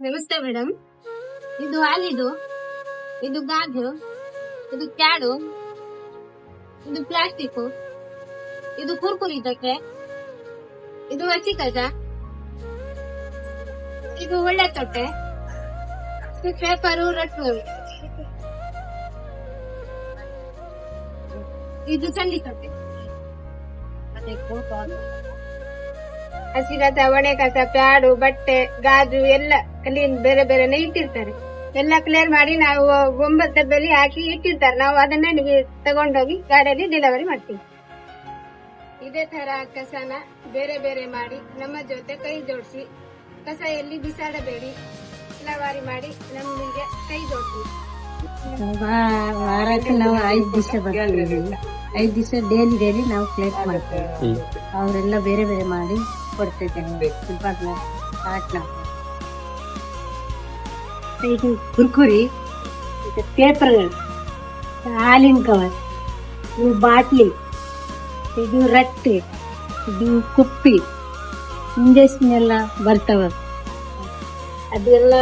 ನಮಸ್ತೆ ಮೇಡಮ್. ಇದು ಹಾಲಿದು, ಇದು ಗಾಜು, ಇದು ಕ್ಯಾಡು, ಇದು ಪ್ಲಾಸ್ಟಿಕ್, ಇದು ಕುರ್ಕುರಿ ಇದಕ್ಕೆ, ಇದು ಹಸಿ ಕಸ, ಇದು ಒಳ್ಳೆ ತೊಟ್ಟೆ, ಇದು ಪೇಪರು ರಟ್ಟು, ಇದು ಚಂಡಿ ತೊಟ್ಟೆ, ಹಸಿ ಕಸ, ಒಣೆ ಕಸ, ಪ್ಯಾಡು, ಬಟ್ಟೆ, ಗಾಜು ಎಲ್ಲ ಕ್ಲೀನ್ ಬೇರೆ ಬೇರೆನೆ ಇಟ್ಟಿರ್ತಾರೆ. ಎಲ್ಲ ಕ್ಲಿಯರ್ ಮಾಡಿ ನಾವು ಡಬ್ಬಲ್ಲಿ ಹಾಕಿ ಇಟ್ಟಿರ್ತಾರೆ. ನಾವು ಅದನ್ನ ನಿಮಗೆ ತಗೊಂಡೋಗಿ ಗಾಡಿಯಲ್ಲಿ ಡೆಲಿವರಿ ಮಾಡ್ತೀವಿ. ಇದೇ ತರ ಕಸನ ಬೇರೆ ಬೇರೆ ಮಾಡಿ ನಮ್ಮ ಜೊತೆ ಕೈ ಜೋಡಿಸಿ, ಕಸ ಎಲ್ಲಿ ಬಿಸಾಡಬೇಡಿ, ವಿಲೇವಾರಿ ಮಾಡಿ ನಮಗೆ ಕೈ ಜೋಡಿಸಿ. ವಾರಕ್ಕೆ ನಾವು 5 ದಿವಸ ಬರ್ತೀವಿ. 5 ದಿವಸ ಡೈಲಿ ನಾವು ಪ್ಲೇಟ್ ಮಾಡ್ತೇವೆ. ಅವರೆಲ್ಲ ಬೇರೆ ಬೇರೆ ಮಾಡಿ ಕೊಡ್ತಿದ್ದೇವೆ. ಇದು ಕುರ್ಕುರಿ, ಇದು ಪೇಪರ್, ಹಾಲಿನ ಕವರ್, ಇದು ಬಾಟ್ಲಿ, ಇದು ರಟ್ಟೆ, ಇದು ಕುಪ್ಪಿ, ಇಂಜೆಕ್ಷನ್ ಎಲ್ಲ ಬರ್ತಾವ. ಅದೆಲ್ಲ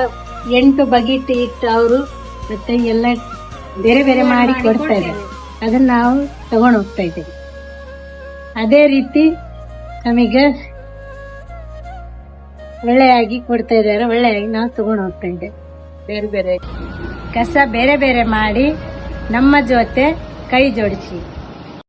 8 ಬಗೆಟ್ ಇಟ್ಟು ಅವರು ಮತ್ತೆ ಎಲ್ಲ ಬೇರೆ ಬೇರೆ ಮಾಡಿ ಕೊಡ್ತಾ ಇದ್ದಾರೆ. ಅದನ್ನ ನಾವು ತಗೊಂಡು ಹೋಗ್ತಾ ಇದ್ದೇವೆ. ಅದೇ ರೀತಿ ನಮಗೆ ಒಳ್ಳೆಯಾಗಿ ಕೊಡ್ತಾ ಇದ್ದಾರೆ. ಒಳ್ಳೆಯಾಗಿ ನಾವು ತಗೊಂಡು ಹೋಗ್ತಾ ಇದ್ದೇವೆ. ಬೇರೆ ಬೇರೆ ಕಸ ಬೇರೆ ಬೇರೆ ಮಾಡಿ ನಮ್ಮ ಜೊತೆ ಕೈ ಜೋಡಿಸಿ.